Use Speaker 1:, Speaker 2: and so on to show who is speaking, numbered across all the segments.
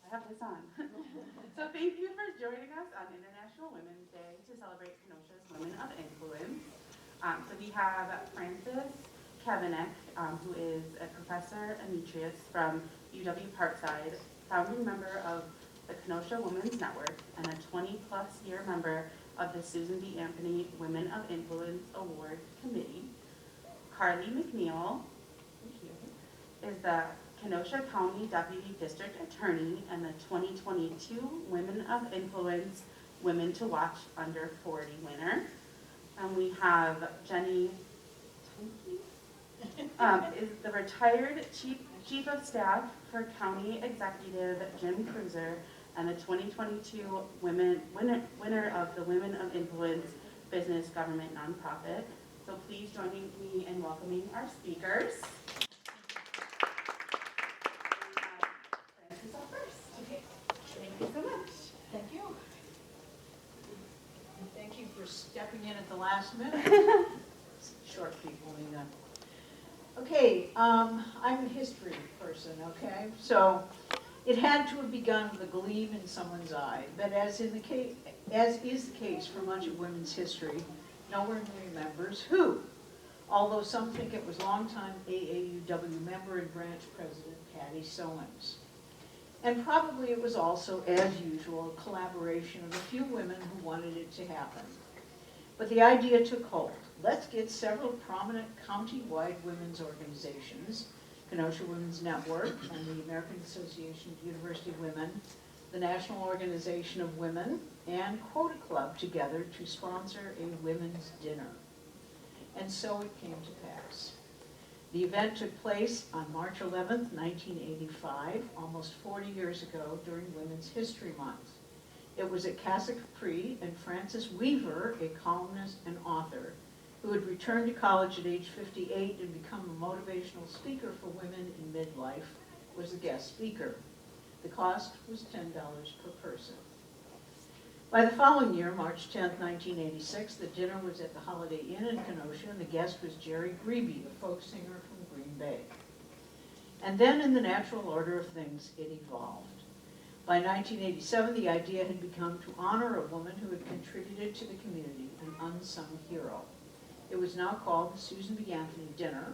Speaker 1: I have this on. So thank you for joining us on International Women's Day to celebrate Kenosha's Women of Influence. So we have Frances Kavanagh, who is a professor emeritus from UW Parkside, founding member of the Kenosha Women's Network, and a 20-plus year member of the Susan B. Anthony Women of Influence Award Committee. Carly McNeil, thank you, is the Kenosha County Deputy District Attorney and the 2022 Women of Influence Women to Watch Under 40 winner. And we have Jenny is the retired Chief of Staff for County Executive Jim Cruiser and the 2022 winner of the Women of Influence Business Government Nonprofit. So please join me in welcoming our speakers. Frances up first.
Speaker 2: Okay.
Speaker 1: Thank you so much.
Speaker 2: Thank you. And thank you for stepping in at the last minute. Short people, we know. Okay, I'm a history person, okay? So it had to have begun with a gleam in someone's eye, but as is the case for much of women's history, no one remembers who. Although some think it was longtime AAUW member and branch president Patty Sowens. And probably it was also, as usual, a collaboration of a few women who wanted it to happen. But the idea took hold. Let's get several prominent county-wide women's organizations, Kenosha Women's Network and the American Association of University Women, the National Organization of Women, and Quota Club together to sponsor a women's dinner. And so it came to pass. The event took place on March 11th, 1985, almost 40 years ago during Women's History Month. It was at Casa Capri, and Frances Weaver, a columnist and author, who had returned to college at age 58 and become a motivational speaker for women in midlife, was the guest speaker. The cost was $10 per person. By the following year, March 10, 1986, the dinner was at the Holiday Inn in Kenosha, and the guest was Jerry Grebe, a folk singer from Green Bay. And then, in the natural order of things, it evolved. By 1987, the idea had become to honor a woman who had contributed to the community, an unsung hero. It was now called the Susan B. Anthony Dinner,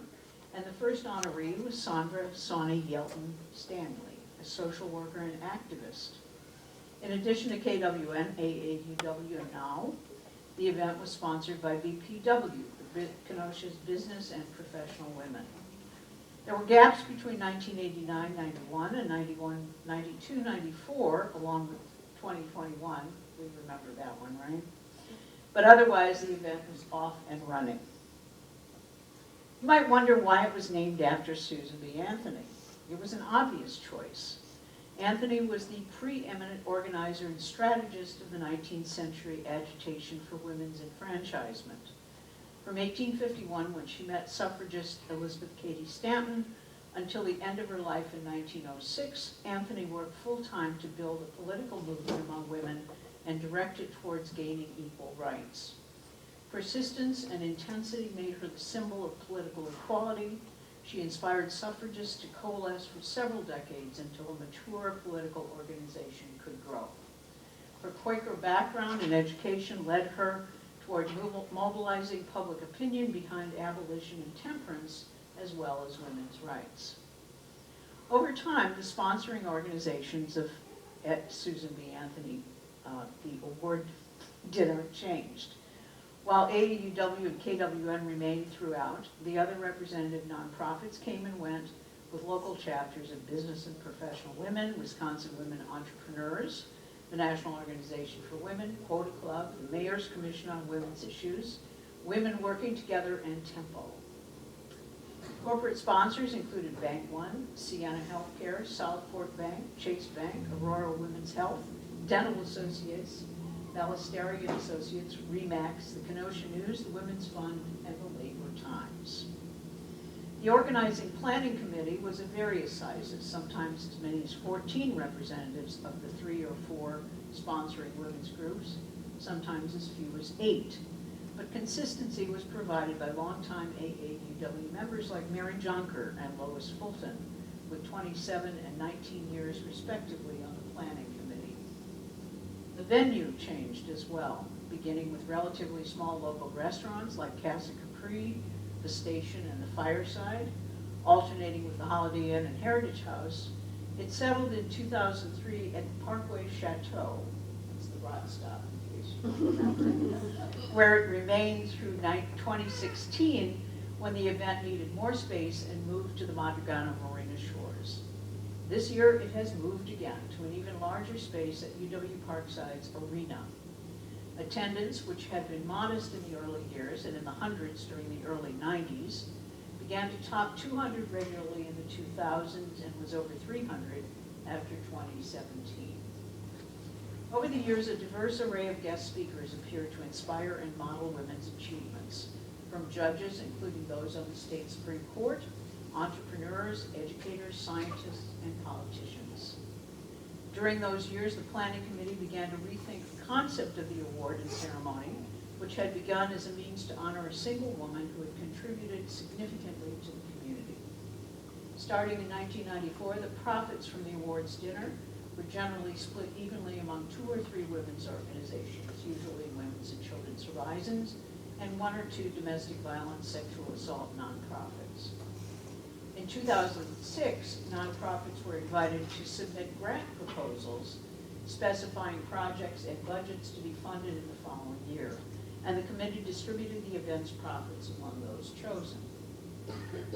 Speaker 2: and the first honoree was Sandra Sawney Yelton Stanley, a social worker and activist. In addition to KWN, AAUW, and NOW, the event was sponsored by BPW, Kenosha's Business and Professional Women. There were gaps between 1989-91 and 92-94, along with 2021. We remember that one, right? But otherwise, the event was off and running. You might wonder why it was named after Susan B. Anthony. It was an obvious choice. Anthony was the preeminent organizer and strategist of the 19th century agitation for women's enfranchisement. From 1851, when she met suffragist Elizabeth Cady Stanton, until the end of her life in 1906, Anthony worked full-time to build a political movement among women and direct it towards gaining equal rights. Persistence and intensity made her the symbol of political equality. She inspired suffragists to coalesce for several decades until a mature political organization could grow. Her Quaker background and education led her toward mobilizing public opinion behind abolition and temperance, as well as women's rights. Over time, the sponsoring organizations at Susan B. Anthony, the award dinner, changed. While AAUW and KWN remained throughout, the other representative nonprofits came and went, with local chapters of Business and Professional Women, Wisconsin Women Entrepreneurs, the National Organization for Women, Quota Club, the Mayor's Commission on Women's Issues, Women Working Together, and Tempo. Corporate sponsors included Bank One, Sienna Healthcare, Southport Bank, Chase Bank, Aurora Women's Health, Dental Associates, Ballesteri and Associates, RE/MAX, the Kenosha News, the Women's Fund, and the Labor Times. The organizing planning committee was of various sizes, sometimes as many as 14 representatives of the 3 or 4 sponsoring women's groups, sometimes as few as 8. But consistency was provided by longtime AAUW members like Mary Jonker and Lois Fulton, with 27 and 19 years respectively on the planning committee. The venue changed as well, beginning with relatively small local restaurants like Casa Capri, the Station, and the Fireside, alternating with the Holiday Inn and Heritage House. It settled in 2003 at Parkway Chateau, that's the rod stop in case you don't remember, where it remained through 2016 when the event needed more space and moved to the Madrigano Marina Shores. This year it has moved again to an even larger space at UW Parkside's Arena. Attendance, which had been modest in the early years and in the hundreds during the early 90s, began to top 200 regularly in the 2000s and was over 300 after 2017. Over the years, a diverse array of guest speakers appeared to inspire and model women's achievements, from judges, including those on the state Supreme Court, entrepreneurs, educators, scientists, and politicians. During those years, the planning committee began to rethink the concept of the award and ceremony, which had begun as a means to honor a single woman who had contributed significantly to the community. Starting in 1994, the profits from the awards dinner were generally split evenly among 2 or 3 women's organizations, usually Women's and Children's Horizons, and 1 or 2 domestic violence, sexual assault nonprofits. In 2006, nonprofits were invited to submit grant proposals specifying projects and budgets to be funded in the following year, and the committee distributed the event's profits among those chosen.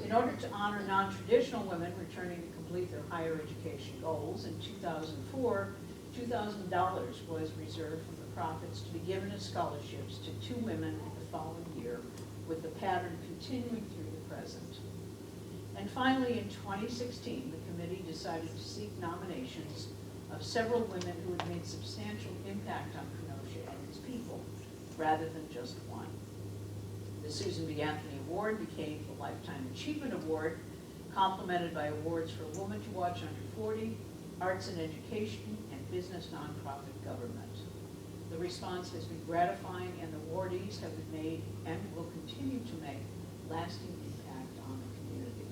Speaker 2: In order to honor non-traditional women returning to complete their higher education goals, in 2004, $2,000 was reserved from the profits to be given as scholarships to 2 women in the following year, with the pattern continuing through the present. And finally, in 2016, the committee decided to seek nominations of several women who had made substantial impact on Kenosha and its people, rather than just one. The Susan B. Anthony Award became the Lifetime Achievement Award, complemented by awards for Woman to Watch Under 40, Arts and Education, and Business Nonprofit Government. The response has been gratifying, and the awardees have made and will continue to make lasting impact on the community.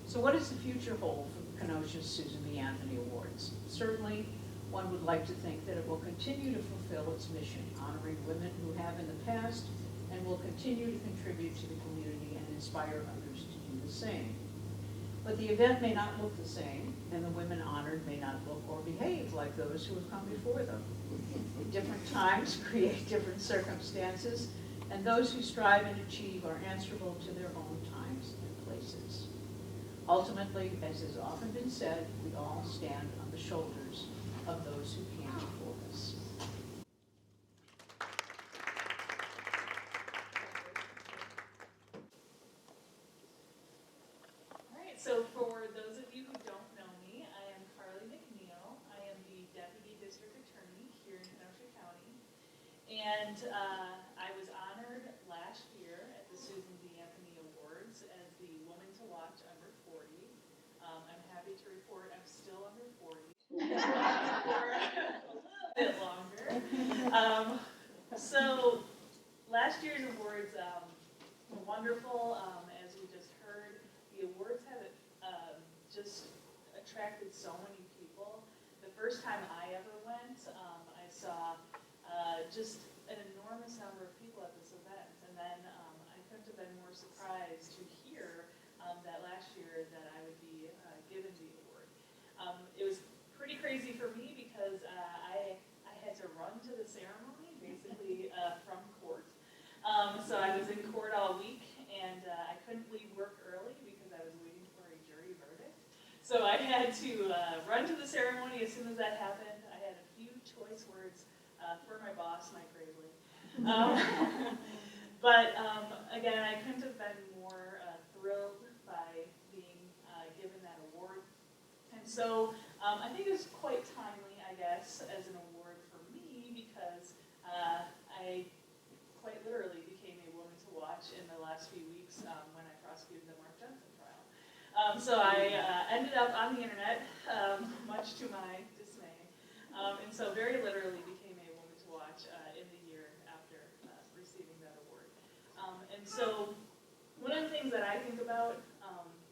Speaker 2: So what does the future hold for Kenosha's Susan B. Anthony Awards? Certainly, one would like to think that it will continue to fulfill its mission, honoring women who have in the past and will continue to contribute to the community and inspire others to do the same. But the event may not look the same, and the women honored may not look or behave like those who have come before them. Different times create different circumstances, and those who strive and achieve are answerable to their own times and places. Ultimately, as has often been said, we all stand on the shoulders of those who came before us.
Speaker 3: All right, so for those of you who don't know me, I am Carly McNeil. I am the Deputy District Attorney here in Kenosha County. And I was honored last year at the Susan B. Anthony Awards as the Woman to Watch under 40. I'm happy to report I'm still under 40 for a little bit longer. So last year's awards were wonderful. As we just heard, the awards have just attracted so many people. The first time I ever went, I saw just an enormous number of people at this event, and then I couldn't have been more surprised to hear that last year that I would be given the award. It was pretty crazy for me because I had to run to the ceremony, basically from court. So I was in court all week, and I couldn't leave work early because I was waiting for a jury verdict. So I had to run to the ceremony as soon as that happened. I had a few choice words for my boss, Mike Gravely. But again, I couldn't have been more thrilled by being given that award. And so I think it was quite timely, I guess, as an award for me because I quite literally became a woman to watch in the last few weeks when I prosecuted the Mark Johnson trial. So I ended up on the internet, much to my dismay, and so very literally became a woman to watch in the year after receiving that award. And so one of the things that I think about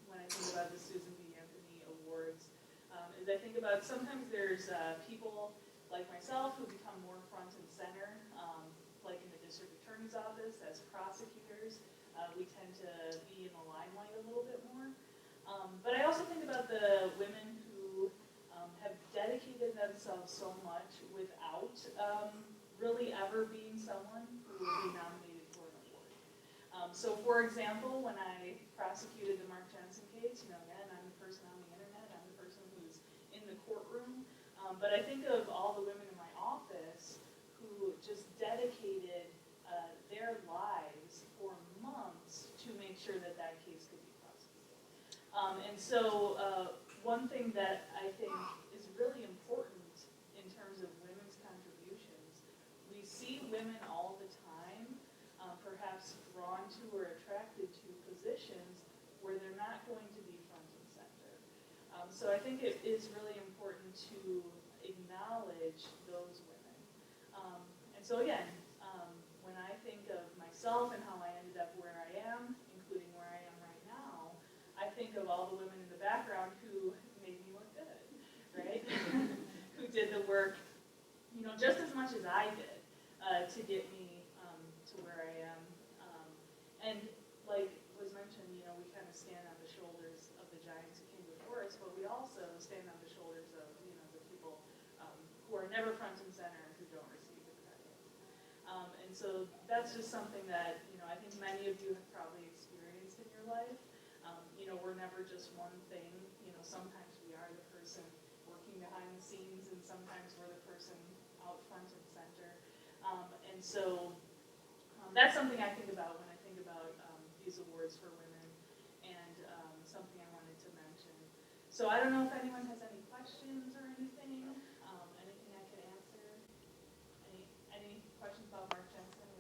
Speaker 3: when I think about the Susan B. think about sometimes there's people like myself who become more front and center, like in the district attorney's office as prosecutors. We tend to be in the limelight a little bit more. But I also think about the women who have dedicated themselves so much without really ever being someone who will be nominated for an award. So for example, when I prosecuted the Mark Jensen case, again, I'm the person on the internet, I'm the person who's in the courtroom, but I think of all the women in my office who just dedicated their lives for months to make sure that that case could be prosecuted. And so one thing that I think is really important in terms of women's contributions, we see women all the time perhaps drawn to or attracted to positions where they're not going to be front and center. So I think it is really important to acknowledge those women. And so again, when I think of myself and how I ended up where I am, including where I am right now, I think of all the women in the background who made me look good, right? Who did the work, just as much as I did to get me to where I am. And like was mentioned, we kind of stand on the shoulders of the giants who came before us, but we also stand on the shoulders of, the people who are never front and center and who don't receive the credit. And so that's just something that, I think many of you have probably experienced in your life. We're never just one thing. Sometimes we are the person working behind the scenes, and sometimes we're the person out front and center. And so that's something I think about when I think about these awards for women, and something I wanted to mention. So I don't know if anyone has any questions or anything, anything I could answer. Any questions about Mark Jensen?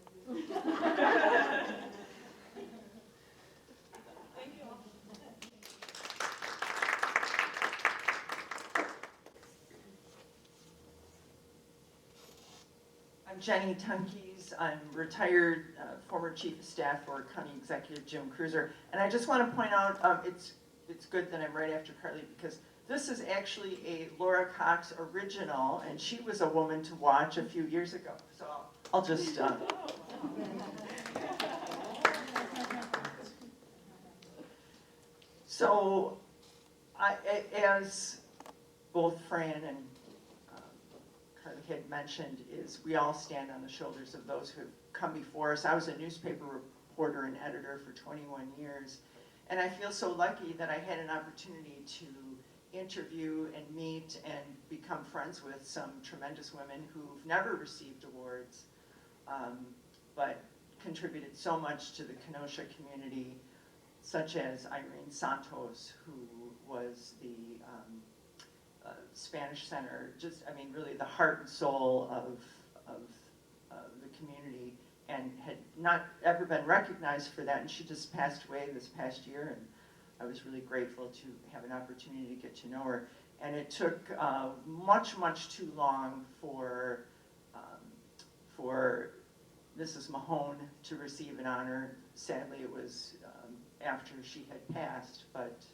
Speaker 3: Thank you all.
Speaker 4: I'm Jenny Tunkeys. I'm retired former Chief of Staff for County Executive Jim Cruiser. And I just want to point out, it's good that I'm right after Carly, because this is actually a Laura Cox original, and she was a woman to watch a few years ago. So I'll just... So, as both Fran and Carly had mentioned, is we all stand on the shoulders of those who have come before us. I was a newspaper reporter and editor for 21 years, and I feel so lucky that I had an opportunity to interview and meet and become friends with some tremendous women who've never received awards, but contributed so much to the Kenosha community, such as Irene Santos, who was the Spanish Center, really the heart and soul of the community, and had not ever been recognized for that, and she just passed away this past year, and I was really grateful to have an opportunity to get to know her. And it took much, much too long for Mrs. Mahone to receive an honor. Sadly, it was after she had passed, but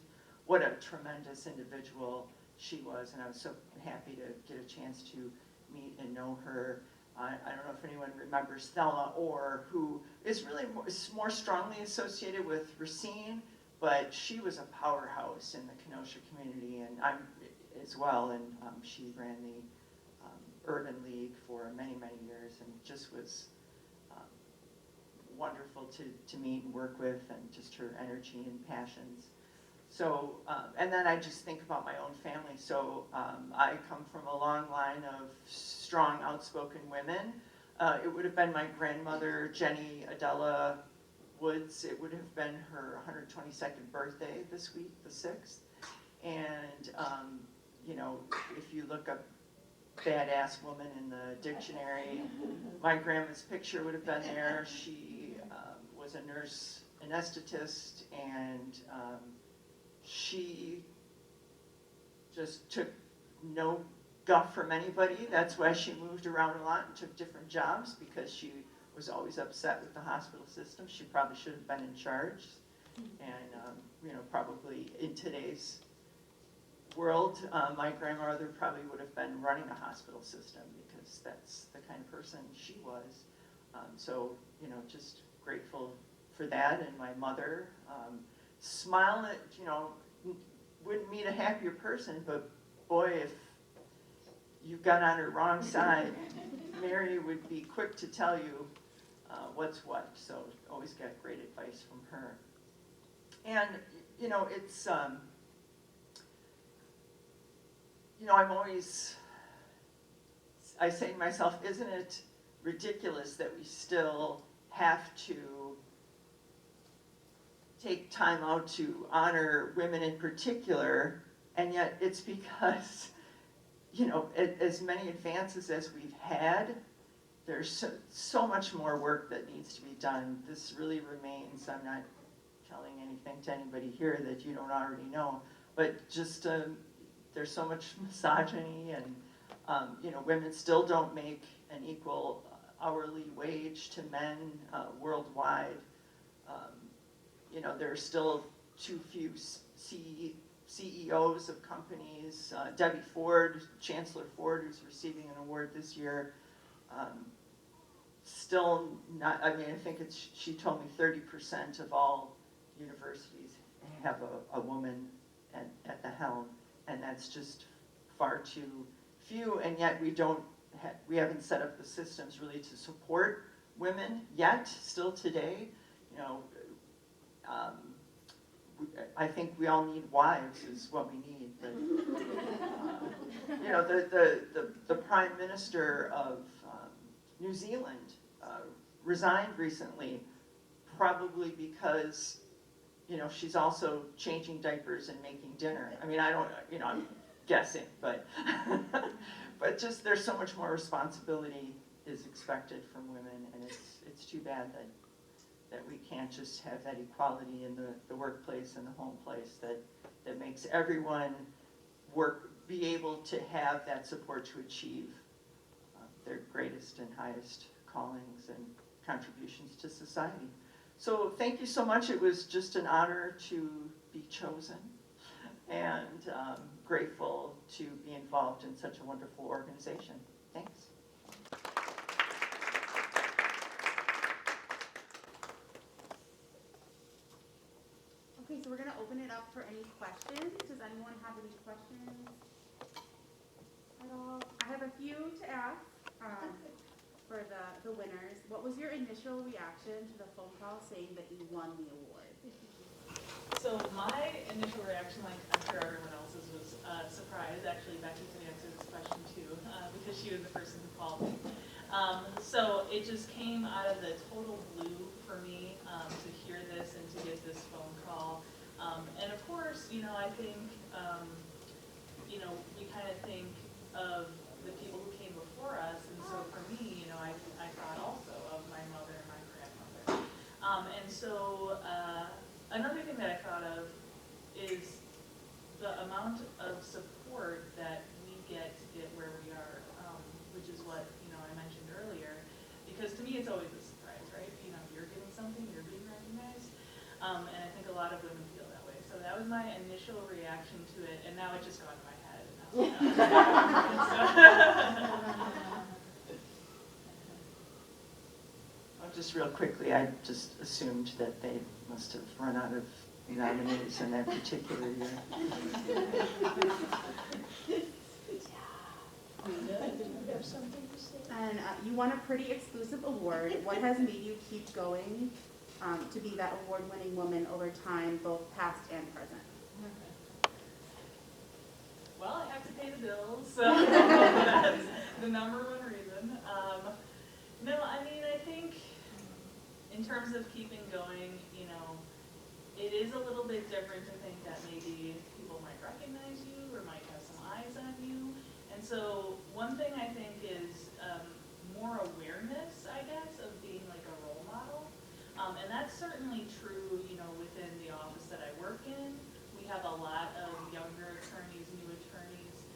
Speaker 4: what a tremendous individual she was, and I was so happy to get a chance to meet and know her. I don't know if anyone remembers Thelma Orr, who is really more strongly associated with Racine, but she was a powerhouse in the Kenosha community, and I'm as well, and she ran the Urban League for many, many years, and just was wonderful to meet and work with, and just her energy and passions. So, and then I just think about my own family. So I come from a long line of strong, outspoken women. It would have been my grandmother, Jenny Adela Woods. It would have been her 122nd birthday this week, the 6th. And, if you look up badass woman in the dictionary, my grandma's picture would have been there. She was a nurse anesthetist, and she just took no guff from anybody. That's why she moved around a lot and took different jobs, because she was always upset with the hospital system. She probably should have been in charge, and probably in today's world, my grandmother probably would have been running a hospital system because that's the kind of person she was. So, you know, just grateful for that. And my mother, smile at, you know, wouldn't meet a happier person, but boy, if you got on her wrong side, Mary would be quick to tell you what's what. So always got great advice from her. And, you know, it's, you know, I say to myself, isn't it ridiculous that we still have to take time out to honor women in particular, and yet it's because, you know, as many advances as we've had, there's so much more work that needs to be done. This really remains, I'm not telling anything to anybody here that you don't already know, but just there's so much misogyny, and you know, women still don't make an equal hourly wage to men worldwide. You know, there are still too few CEOs of companies. Debbie Ford, Chancellor Ford, who's receiving an award this year, still not, I mean, I think she told me 30% of all universities have a woman at the helm, and that's just far too few, and yet we haven't set up the systems really to support women yet, still today. You know, I think we all need wives is what we need, but you know, the Prime Minister of New Zealand resigned recently, probably because, you know, she's also changing diapers and making dinner. I mean, I don't, you know, I'm guessing, but but just there's so much more responsibility is expected from women, and it's too bad that we can't just have that equality in the workplace and the home place that makes everyone be able to have that support to achieve their greatest and highest callings and contributions to society. So thank you so much. It was just an honor to be chosen, and grateful to be involved in such a wonderful organization. Thanks.
Speaker 1: Okay, so we're going to open it up for any questions. Does anyone have any questions at all? I have a few to ask for the winners. What was your initial reaction to the phone call saying that you won the award?
Speaker 3: So my initial reaction, like I'm sure everyone else's, was surprise. Actually, Becky could answer this question too, because she was the person who called me. So it just came out of the total blue for me to hear this and to get this phone call. And of course, you know, I think, you know, we kind of think of the people who came before us, and so for me, you know, I thought also of my mother and my grandmother. And so another thing that I thought of is the amount of support that we get to get where we are, which is what, you know, I mentioned earlier. Because to me, it's always a surprise, right? You know, you're getting something, you're being recognized. And I think a lot of women feel that way. So that was my initial reaction to it, and now it just got in my head.
Speaker 4: Just real quickly, I just assumed that they must have run out of nominees in that particular year.
Speaker 1: And you won a pretty exclusive award. What has made you keep going to be that award-winning woman over time, both past and present?
Speaker 3: Well, I have to pay the bills, so that's the number one reason. No, I mean, I think in terms of keeping going, you know, it is a little bit different to think that maybe people might recognize you or might have some eyes on you. And so one thing I think is more awareness, I guess, of being like a role model. And that's certainly true, you know, within the office that I work in. We have a lot of younger attorneys, new attorneys,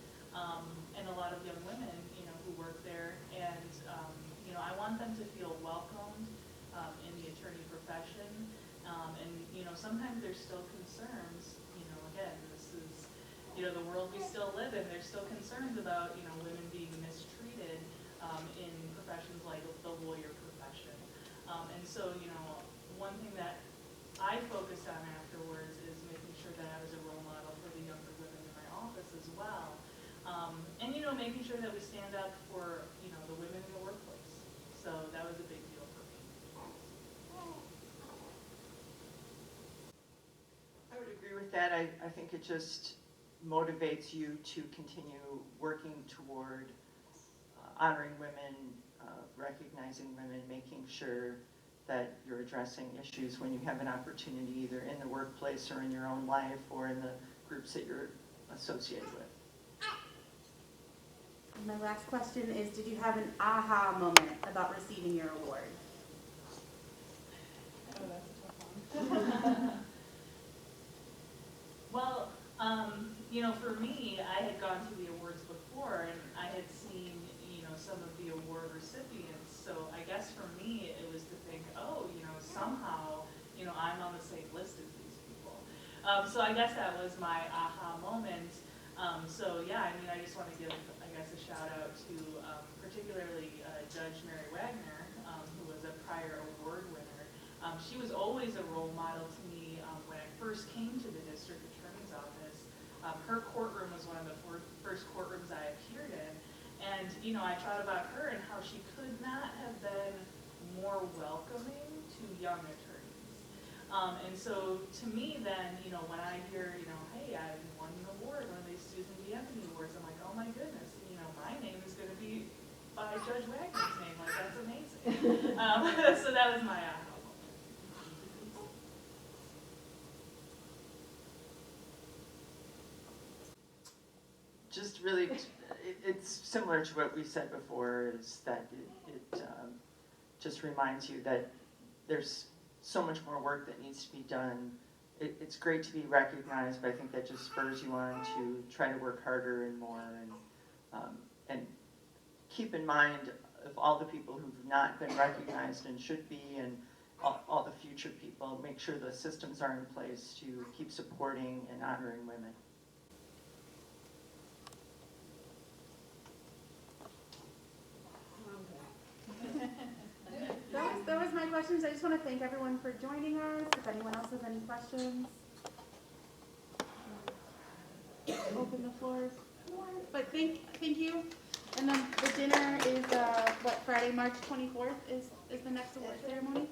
Speaker 3: and a lot of young women, you know, who work there. And, you know, I want them to feel welcomed in the attorney profession. And, you know, sometimes there's still concerns, you know, again, this is, the world we still live in, there's still concerns about, women being mistreated in professions like the lawyer profession. And so, one thing that I focused on afterwards is making sure that I was a role model for the younger women in my office as well. And, making sure that we stand up for, the women in the workplace. So that was a big deal for me.
Speaker 4: I would agree with that. I think it just motivates you to continue working toward honoring women, recognizing women, making sure that you're addressing issues when you have an opportunity, either in the workplace or in your own life or in the groups that you're associated with.
Speaker 5: My last question is, did you have an aha moment about receiving your award?
Speaker 3: Oh, that's a tough one. Well, for me, I had gone to the awards before, and I had seen, some of the award recipients. So I guess for me, it was to think, oh, somehow, I'm on the same list as these people. So I guess that was my aha moment. So yeah, I just want to give, a shout out to particularly Judge Mary Wagner, who was a prior award winner. She was always a role model to me when I first came to the district attorney's office. Her courtroom was one of the first courtrooms I appeared in. And, I thought about her and how she could not have been more welcoming to young attorneys. And so to me then, when I hear, hey, I won an award, one of these Susan B. Anthony Awards, I'm like, oh my goodness, my name is going to be by Judge Wagner's name. Like, that's amazing. So that was my aha moment.
Speaker 4: Just really, it's similar to what we said before, is that it just reminds you that there's so much more work that needs to be done. It's great to be recognized, but I think that just spurs you on to try to work harder and more, and keep in mind of all the people who've not been recognized and should be, and all the future people. Make sure the systems are in place to keep supporting and honoring women.
Speaker 5: That was my questions. I just want to thank everyone for joining us. If anyone else has any questions, open the floor. But thank you. And then the dinner is Friday, March 24th is the next award ceremony.